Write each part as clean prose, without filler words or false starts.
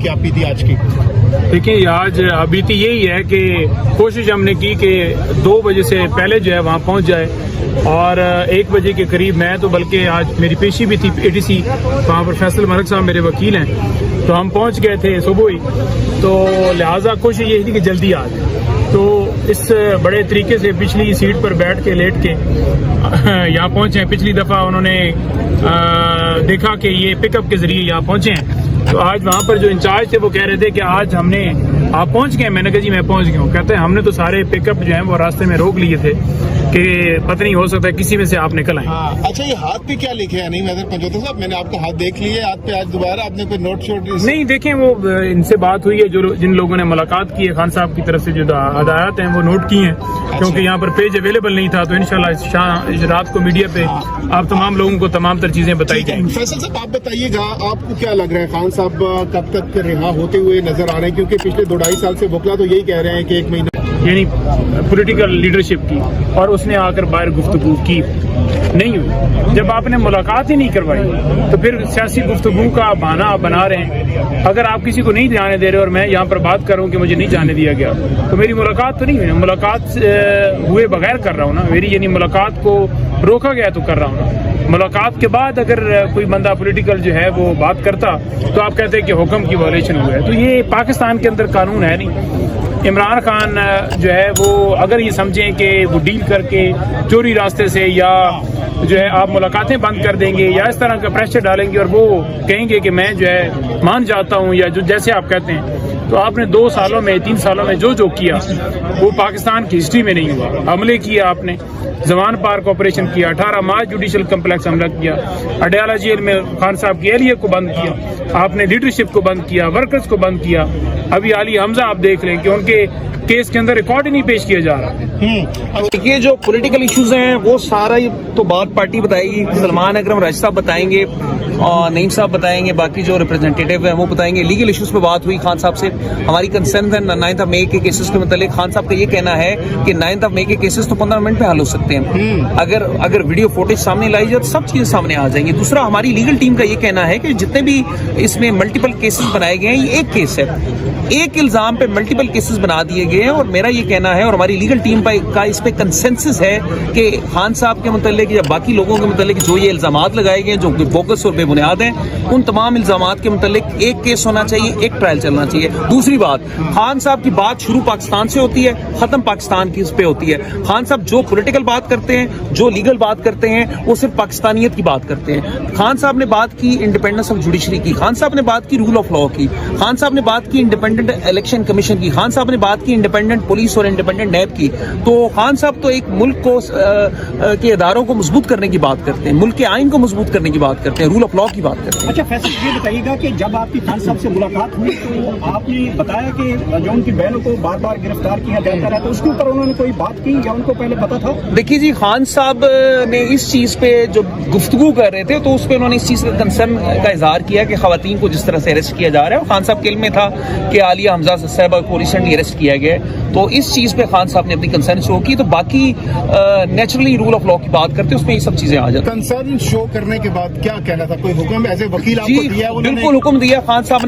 کیا بیتی آج کی؟ دیکھیں آج بیتی یہی ہے کہ کوشش ہم نے کی کہ 2 بجے سے پہلے جو ہے وہاں پہنچ جائے، اور 1 بجے کے قریب میں تو بلکہ آج میری پیشی بھی تھی ATC وہاں پر، فیصل مرک صاحب میرے وکیل ہیں، تو ہم پہنچ گئے تھے صبح ہی، تو لہٰذا کوشش یہ تھی کہ جلدی آ جائے۔ تو اس بڑے طریقے سے پچھلی سیٹ پر بیٹھ کے لیٹ کے یہاں پہنچے ہیں۔ پچھلی دفعہ انہوں نے دیکھا کہ یہ پک اپ کے ذریعے یہاں پہنچے ہیں، تو آج وہاں پر جو انچارج تھے وہ کہہ رہے تھے کہ آج ہم نے آپ پہنچ گئے۔ میں نے کہا جی میں پہنچ گیا ہوں۔ کہتے ہیں ہم نے تو سارے پک اپ جو ہیں وہ راستے میں روک لیے تھے کہ پتہ نہیں ہو سکتا ہے کسی میں سے آپ نکل آئیں۔ اچھا یہ ہاتھ پہ کیا لکھے ہیں؟ نہیں میجر پنجوتا صاحب، میں نے آپ کا ہاتھ دیکھ لیا ہاتھ پہ، آج دوبارہ آپ نے کوئی نوٹ شوٹ نہیں دیکھیں، وہ ان سے بات ہوئی ہے جن لوگوں نے ملاقات کی ہے، خان صاحب کی طرف سے جو ہدایات ہیں وہ نوٹ کی ہیں، کیونکہ یہاں پر پیج اویلیبل نہیں تھا، تو انشاءاللہ رات کو میڈیا پہ آپ تمام لوگوں کو تمام تر چیزیں بتائی جائیں گی۔ فیصل صاحب آپ بتائیے گا، آپ کو کیا لگ رہا ہے خان صاحب کب تک رہا ہوتے ہوئے نظر آ رہے ہیں؟ کیونکہ پچھلے 2-2.5 سال سے وکلا تو یہی کہہ رہے ہیں کہ 1 مہینہ یعنی پولیٹیکل لیڈرشپ کی، اور اس نے آ کر باہر گفتگو کی نہیں ہوئی۔ جب آپ نے ملاقات ہی نہیں کروائی تو پھر سیاسی گفتگو کا بہانہ آپ بنا رہے ہیں۔ اگر آپ کسی کو نہیں جانے دے رہے اور میں یہاں پر بات کر رہا ہوں کہ مجھے نہیں جانے دیا گیا، تو میری ملاقات تو نہیں ہوئی، ملاقات ہوئے بغیر کر رہا ہوں نا، میری یعنی ملاقات کو روکا گیا تو کر رہا ہوں نا۔ ملاقات کے بعد اگر کوئی بندہ پولیٹیکل جو ہے وہ بات کرتا تو آپ کہتے ہیں کہ حکم کی وائلیشن ہوا ہے، تو یہ پاکستان کے اندر قانون ہے نہیں۔ عمران خان جو ہے وہ اگر یہ سمجھیں کہ وہ ڈیل کر کے چوری راستے سے یا جو ہے آپ ملاقاتیں بند کر دیں گے یا اس طرح کا پریشر ڈالیں گے اور وہ کہیں گے کہ میں جو ہے مان جاتا ہوں یا جو جیسے آپ کہتے ہیں، تو آپ نے 2 سالوں میں 3 سالوں میں جو کیا وہ پاکستان کی ہسٹری میں نہیں ہوا۔ حملے کیے آپ نے، زمان پارک آپریشن کیا، 18 مارچ جوڈیشل کمپلیکس حملہ کیا، اڈیالہ جیل میں خان صاحب کی اہلیہ کو بند کیا، آپ نے لیڈرشپ کو بند کیا، ورکرز کو بند کیا۔ ابھی علی حمزہ آپ دیکھ لیں کہ ان کے کیس کے اندر ریکارڈ ہی نہیں پیش کیا جا رہا۔ یہ جو پولیٹیکل ایشوز ہیں وہ سارا تو بات پارٹی بتائے گی، سلمان اکرم راجہ صاحب بتائیں گے، اور نعیم صاحب بتائیں گے، باقی جو ریپرزینٹیٹیو ہیں وہ بتائیں گے۔ لیگل ایشوز پہ بات ہوئی خان صاحب سے، ہماری کنسرن ہے 9 مئی کے کیسز کے متعلق۔ خان صاحب کا یہ کہنا ہے کہ 9 مئی کے کیسز تو 15 منٹ میں حل ہو سکتے ہیں، اگر ویڈیو فوٹیج سامنے لائی جائے تو سب چیزیں سامنے آ جائیں گی۔ دوسرا ہماری لیگل ٹیم کا یہ کہنا ہے کہ جتنے بھی اس میں ملٹیپل کیسز بنائے گئے ہیں، یہ ایک کیس ہے، ایک الزام پہ ملٹیپل کیسز بنا دیے گئے ہیں، اور میرا یہ کہنا ہے اور ہماری لیگل ٹیم کا اس پہ کنسنسس ہے کہ خان صاحب کے متعلق یا باقی لوگوں کے متعلق جو یہ الزامات لگائے گئے ہیں جو بوگس اور بے بنیاد ہیں، ان تمام الزامات کے متعلق ایک کیس ہونا چاہیے، ایک ٹرائل چلنا چاہیے۔ دوسری بات، خان صاحب کی بات شروع پاکستان سے ہوتی ہے، ختم پاکستان کی اس پہ ہوتی ہے۔ خان صاحب جو پولیٹیکل بات کرتے ہیں، جو لیگل بات کرتے ہیں، وہ صرف پاکستانیت کی بات کرتے ہیں۔ خان صاحب نے بات کی انڈیپینڈنس آف جوڈیشری کی، خان صاحب نے بات کی رول آف لا کی، خان صاحب نے بات کی انڈیپینڈنٹ الیکشن کمیشن کی، خان صاحب نے بات کی انڈیپینڈنٹ پولیس اور انڈیپینڈنٹ نیب کی۔ تو خان صاحب تو ایک ملک کو کے اداروں کو مضبوط کرنے کی بات کرتے ہیں، ملک کے آئین کو مضبوط کرنے کی بات کرتے ہیں، رول آف لا کی بات کرتے ہیں۔ اچھا فیصل یہ بتائیے گا کہ جب آپ کی خان صاحب سے ملاقات ہوئی تو آپ نے بتایا کہ جو ان کی بہنوں کو بار بار گرفتار کیا جاتا رہا، تو اس کے اوپر انہوں نے کوئی بات کی یا ان کو پہلے پتا تھا؟ دیکھیے جی، خان صاحب نے اس چیز پہ جو گفتگو کر رہے تھے تو اس پہ انہوں نے اس چیز کا کنسرن کا اظہار کیا کہ خواتین کو جس طرح سے اریسٹ کیا جا رہا ہے، اور خان صاحب کے علم میں تھا کہ عالیہ حمزہ صاحبہ کو ریسنٹلی اریسٹ کیا گیا ہے، تو اس چیز پہ خان صاحب نے اپنی کنسرن شو کی۔ تو باقی نیچرلی رول آف لا کی بات کرتے اس میں یہ سب چیزیں آ جاتی ہیں۔ کنسرن شو کرنے کے بعد کیا کہنا تھا؟ کوئی حکم ایز اے وکیل آپ کو دیا؟ بالکل حکم دیا خان صاحب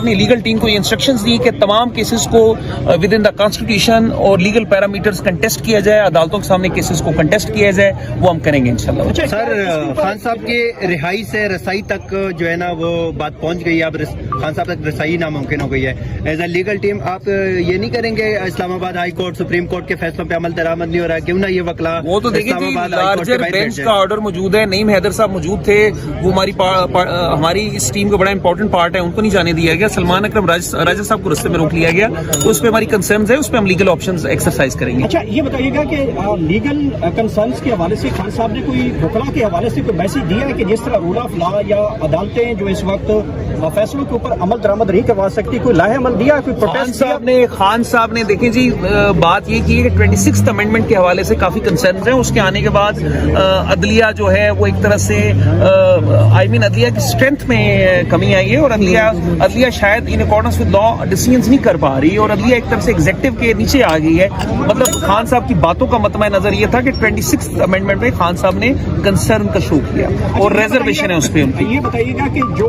نے لیگل ٹیم کو یہ انسٹرکشنز دی کہ تمام کیسز کو ود ان دا کانسٹیٹیوشن اور لیگل پیرامیٹرز کنٹیسٹ کیا جائے، عدالتوں کے سامنے کیسز کو کنٹیسٹ کیا جائے، وہ ہم کریں گے انشاءاللہ۔ سر خان صاحب کے رہائی سے رسائی تک جو ہے نا وہ بات پہنچ گئی ہے، اب خان صاحب تک رسائی ناممکن ہو گئی ہے۔ ایز اے لیگل ٹیم آپ یہ نہیں کریں گے اسلام آباد ہائی کورٹ سپریم کورٹ کے فیصلوں پہ عمل درآمد نہیں ہو رہا ہے، کیوں نہ یہ وکلا وہ تو دیکھیں جی لارجر بینچ کا آرڈر موجود ہے، نعیم حیدر صاحب موجود تھے، وہ ہماری اس ٹیم کا بڑا امپورٹنٹ پارٹ ہے، ان کو نہیں جانے دیا گیا۔ سلمان اکرم راجہ صاحب کو رستے میں روک لیا گیا، تو اس پہ ہماری کنسرنز ہے، اس پہ ہم لیگل آپشنز ایکسرسائز کریں گے۔ اچھا یہ بتائیے گا کہ لیگل کنسرنز کے حوالے سے خان صاحب نے کوئی وکلا کے حوالے سے کوئی میسج دیا ہے کہ جس طرح رول آف لا یا عدالتیں جو اس وقت فیصلوں کے اوپر عمل درآمد نہیں کروا سکتی، کوئی لاہ عمل دیا، کوئی پروٹیسٹ؟ خان صاحب نے دیکھیں جی بات یہ کی ہے کہ 26th امینڈمنٹ کے حوالے سے کافی کنسرنز ہیں، اس کے آنے کے بعد عدلیہ جو ہے وہ ایک طرح سے عدلیہ کی اسٹرینتھ میں کمی آئی ہے، اور عدلیہ شاید in accordance with law decisions نہیں کر پا رہی، اور عدلیہ ایک طرح سے ایگزیکٹو کے نیچے آ گئی ہے۔ مطلب خان صاحب کی باتوں کا مطمع نظر یہ تھا کہ 26th امینڈمنٹ میں خان صاحب نے کنسرن کا شو کیا اور ریزرویشن ہے اس پہ ان کی۔ یہ بتائیے گا کہ جو